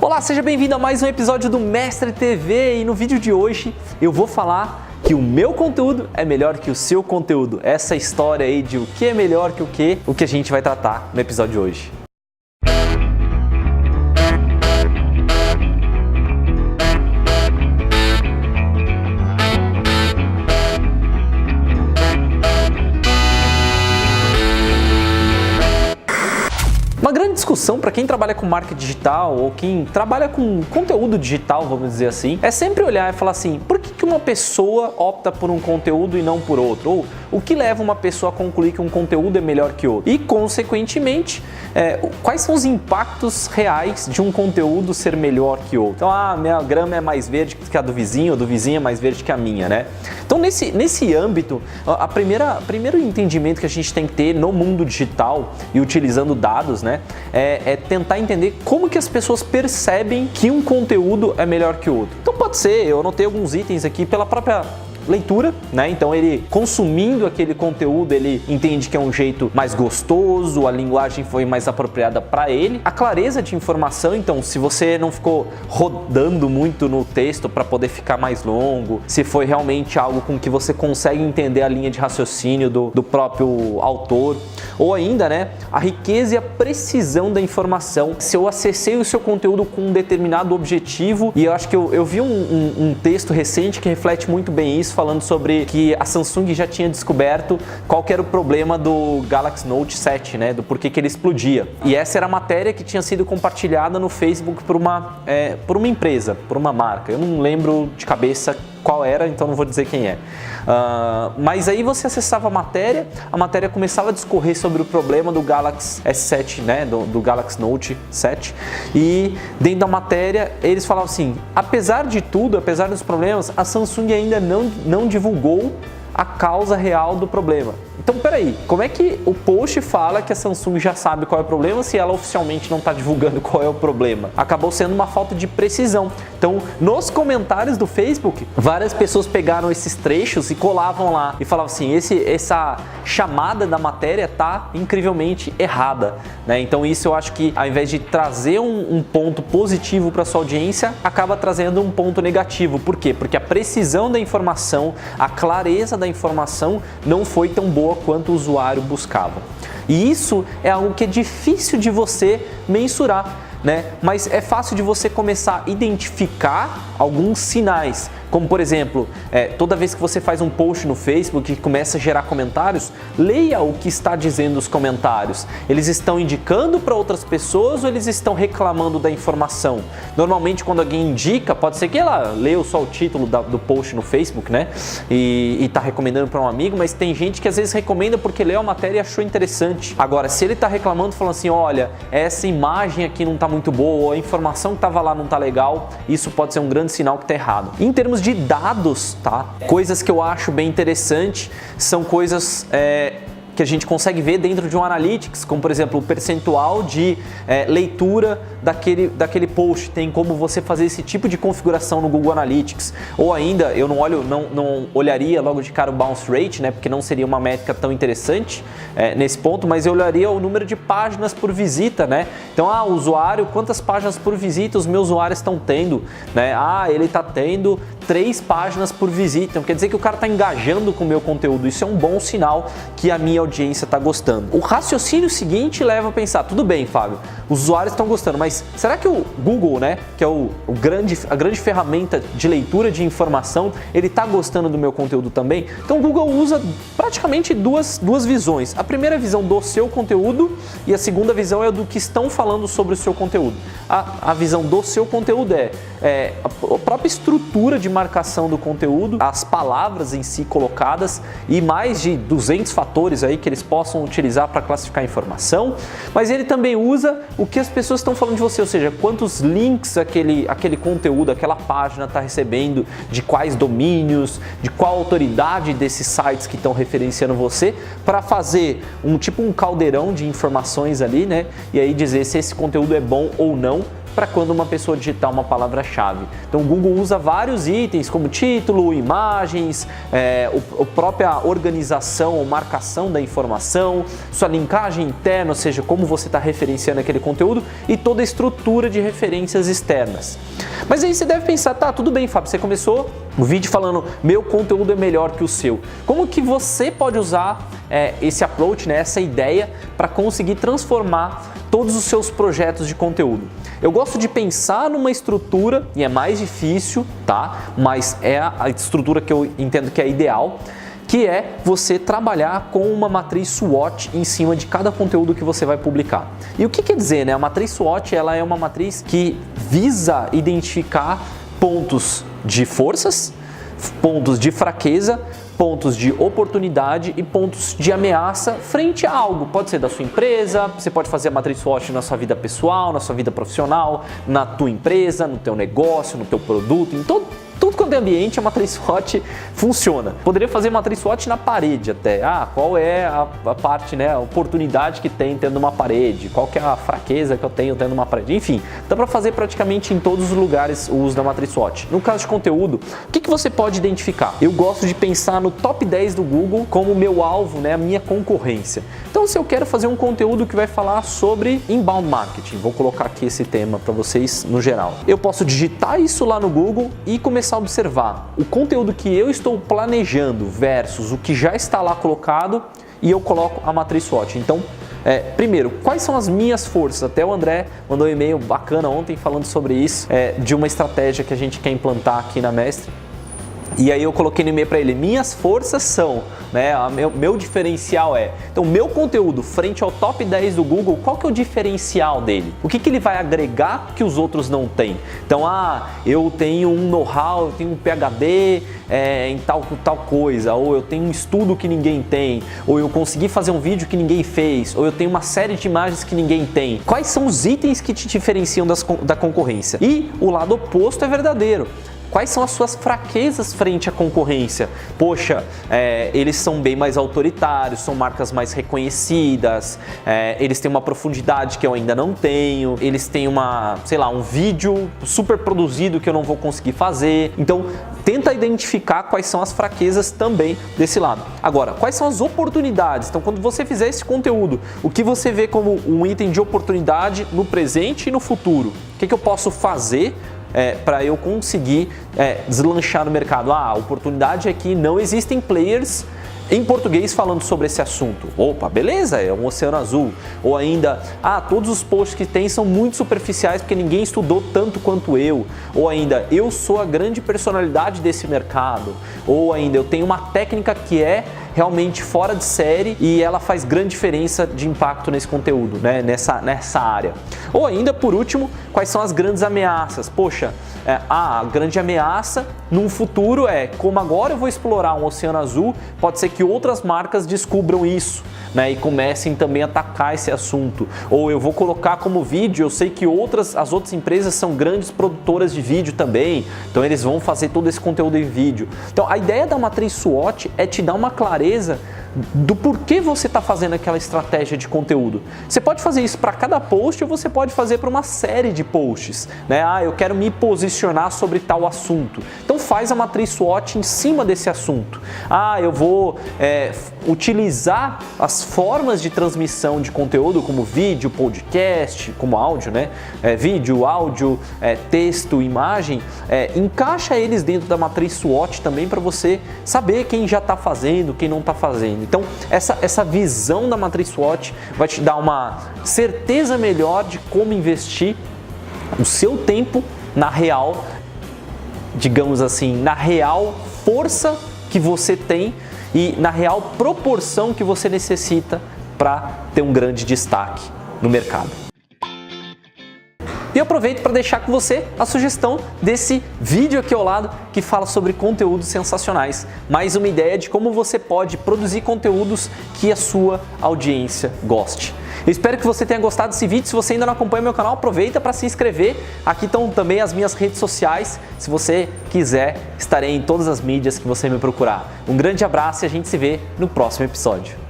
Olá, seja bem-vindo a mais um episódio do Mestre TV e no vídeo de hoje eu vou falar que o meu conteúdo é melhor que o seu conteúdo. Essa história aí de o que é melhor que o que a gente vai tratar no episódio de hoje. Uma grande discussão para quem trabalha com marketing digital ou quem trabalha com conteúdo digital, vamos dizer assim, é sempre olhar e falar assim, por que uma pessoa opta por um conteúdo e não por outro? Ou o que leva uma pessoa a concluir que um conteúdo é melhor que outro? E, consequentemente, quais são os impactos reais de um conteúdo ser melhor que outro? Então, minha grama é mais verde que a do vizinho, ou do vizinho é mais verde que a minha, né? Então, nesse âmbito, primeiro entendimento que a gente tem que ter no mundo digital e utilizando dados, né? É tentar entender como que as pessoas percebem que um conteúdo é melhor que o outro. Então pode ser, eu anotei alguns itens aqui pela própria leitura, né? Então ele consumindo aquele conteúdo, ele entende que é um jeito mais gostoso, a linguagem foi mais apropriada para ele. A clareza de informação, então se você não ficou rodando muito no texto para poder ficar mais longo, se foi realmente algo com que você consegue entender a linha de raciocínio do próprio autor, ou ainda, né, a riqueza e a precisão da informação. Se eu acessei o seu conteúdo com um determinado objetivo, e eu acho que eu vi um texto recente que reflete muito bem isso, falando sobre que a Samsung já tinha descoberto qual que era o problema do Galaxy Note 7, né, do porquê que ele explodia. E essa era a matéria que tinha sido compartilhada no Facebook por uma empresa, por uma marca. Eu não lembro de cabeça qual era, então não vou dizer quem é. Mas aí você acessava a matéria começava a discorrer sobre o problema do Galaxy S7, né, do Galaxy Note 7, e dentro da matéria eles falavam assim, apesar de tudo, apesar dos problemas, a Samsung ainda não divulgou a causa real do problema. Então, peraí, como é que o post fala que a Samsung já sabe qual é o problema se ela oficialmente não está divulgando qual é o problema? Acabou sendo uma falta de precisão. Então, nos comentários do Facebook, várias pessoas pegaram esses trechos e colavam lá e falavam assim, essa chamada da matéria tá incrivelmente errada, né? Então, isso eu acho que ao invés de trazer um ponto positivo para sua audiência, acaba trazendo um ponto negativo. Por quê? Porque a precisão da informação, a clareza da informação não foi tão boa quanto o usuário buscava. E isso é algo que é difícil de você mensurar, né? Mas é fácil de você começar a identificar alguns sinais. Como, por exemplo, toda vez que você faz um post no Facebook e começa a gerar comentários, leia o que está dizendo os comentários. Eles estão indicando para outras pessoas ou eles estão reclamando da informação? Normalmente, quando alguém indica, pode ser que ela leu só o título do post no Facebook, né? E está recomendando para um amigo, mas tem gente que às vezes recomenda porque leu a matéria e achou interessante. Agora, se ele está reclamando, falando assim, olha, essa imagem aqui não está muito boa, ou a informação que estava lá não está legal, isso pode ser um grande sinal que está errado. Em termos de dados, tá? Coisas que eu acho bem interessante são coisas que a gente consegue ver dentro de um Analytics, como por exemplo o percentual de leitura daquele post, tem como você fazer esse tipo de configuração no Google Analytics, ou ainda, eu não olharia logo de cara o bounce rate, né, porque não seria uma métrica tão interessante nesse ponto, mas eu olharia o número de páginas por visita, né, então, usuário, quantas páginas por visita os meus usuários estão tendo, né, ele está tendo 3 páginas por visita, então quer dizer que o cara está engajando com o meu conteúdo, isso é um bom sinal que a minha audiência está gostando. O raciocínio seguinte leva a pensar, tudo bem, Fábio, os usuários estão gostando, mas será que o Google, né, que é a grande ferramenta de leitura de informação, ele está gostando do meu conteúdo também? Então o Google usa praticamente duas visões. A primeira visão do seu conteúdo e a segunda visão é do que estão falando sobre o seu conteúdo. A visão do seu conteúdo é a própria estrutura de marcação do conteúdo, as palavras em si colocadas e mais de 200 fatores aí que eles possam utilizar para classificar a informação, mas ele também usa o que as pessoas estão falando de você, ou seja, quantos links aquele conteúdo, aquela página está recebendo, de quais domínios, de qual autoridade desses sites que estão referenciando você, para fazer um caldeirão de informações ali, né? E aí dizer se esse conteúdo é bom ou não para quando uma pessoa digitar uma palavra-chave. Então o Google usa vários itens como título, imagens, a própria organização ou marcação da informação, sua linkagem interna, ou seja, como você está referenciando aquele conteúdo e toda a estrutura de referências externas. Mas aí você deve pensar, tá, tudo bem, Fábio, você começou o vídeo falando meu conteúdo é melhor que o seu. Como que você pode usar esse approach, né, essa ideia para conseguir transformar todos os seus projetos de conteúdo? Eu gosto de pensar numa estrutura, e é mais difícil, tá? Mas é a estrutura que eu entendo que é ideal, que é você trabalhar com uma matriz SWOT em cima de cada conteúdo que você vai publicar. E o que quer dizer, né? A matriz SWOT, ela é uma matriz que visa identificar pontos de forças, pontos de fraqueza, pontos de oportunidade e pontos de ameaça frente a algo. Pode ser da sua empresa, você pode fazer a matriz SWOT na sua vida pessoal, na sua vida profissional, na tua empresa, no teu negócio, no teu produto, em tudo quanto é ambiente, a matriz SWOT funciona. Poderia fazer matriz SWOT na parede até. Qual é a parte, né, a oportunidade que tem tendo uma parede? Qual que é a fraqueza que eu tenho tendo uma parede? Enfim, dá para fazer praticamente em todos os lugares o uso da matriz SWOT. No caso de conteúdo, o que você pode identificar? Eu gosto de pensar no top 10 do Google como meu alvo, né, a minha concorrência. Então, se eu quero fazer um conteúdo que vai falar sobre inbound marketing, vou colocar aqui esse tema para vocês no geral. Eu posso digitar isso lá no Google e começar a observar o conteúdo que eu estou planejando versus o que já está lá colocado e eu coloco a matriz SWOT. Então, primeiro, quais são as minhas forças? Até o André mandou um e-mail bacana ontem falando sobre isso, de uma estratégia que a gente quer implantar aqui na Mestre. E aí eu coloquei no e-mail para ele, minhas forças são, né, meu diferencial então meu conteúdo frente ao top 10 do Google, qual que é o diferencial dele? O que ele vai agregar que os outros não têm? Então, eu tenho um know-how, eu tenho um PhD em tal coisa, ou eu tenho um estudo que ninguém tem, ou eu consegui fazer um vídeo que ninguém fez, ou eu tenho uma série de imagens que ninguém tem. Quais são os itens que te diferenciam da concorrência? E o lado oposto é verdadeiro. Quais são as suas fraquezas frente à concorrência? Poxa, eles são bem mais autoritários, são marcas mais reconhecidas, eles têm uma profundidade que eu ainda não tenho, eles têm um vídeo super produzido que eu não vou conseguir fazer. Então, tenta identificar quais são as fraquezas também desse lado. Agora, quais são as oportunidades? Então, quando você fizer esse conteúdo, o que você vê como um item de oportunidade no presente e no futuro? O que eu posso fazer para eu conseguir deslanchar no mercado? A oportunidade é que não existem players em português falando sobre esse assunto. Opa, beleza, é um oceano azul. Ou ainda, todos os posts que tem são muito superficiais porque ninguém estudou tanto quanto eu. Ou ainda, eu sou a grande personalidade desse mercado. Ou ainda, eu tenho uma técnica que é realmente fora de série e ela faz grande diferença de impacto nesse conteúdo, né? nessa área. Ou ainda, por último, quais são as grandes ameaças? Poxa, a grande ameaça num futuro como agora eu vou explorar um oceano azul, pode ser que outras marcas descubram isso, né, e comecem também a atacar esse assunto. Ou eu vou colocar como vídeo, eu sei que as outras empresas são grandes produtoras de vídeo também, então eles vão fazer todo esse conteúdo em vídeo. Então a ideia da matriz SWOT é te dar uma clareza do porquê você está fazendo aquela estratégia de conteúdo. Você pode fazer isso para cada post ou você pode fazer para uma série de posts, né? Eu quero me posicionar sobre tal assunto. Então faz a matriz SWOT em cima desse assunto. Eu vou utilizar as formas de transmissão de conteúdo como vídeo, podcast, como áudio, né? Vídeo, áudio, texto, imagem. Encaixa eles dentro da matriz SWOT também para você saber quem já está fazendo, quem não está fazendo. Então, essa visão da matriz SWOT vai te dar uma certeza melhor de como investir o seu tempo na real, digamos assim, na real força que você tem e na real proporção que você necessita para ter um grande destaque no mercado. E eu aproveito para deixar com você a sugestão desse vídeo aqui ao lado que fala sobre conteúdos sensacionais. Mais uma ideia de como você pode produzir conteúdos que a sua audiência goste. Eu espero que você tenha gostado desse vídeo. Se você ainda não acompanha meu canal, aproveita para se inscrever. Aqui estão também as minhas redes sociais. Se você quiser, estarei em todas as mídias que você me procurar. Um grande abraço e a gente se vê no próximo episódio.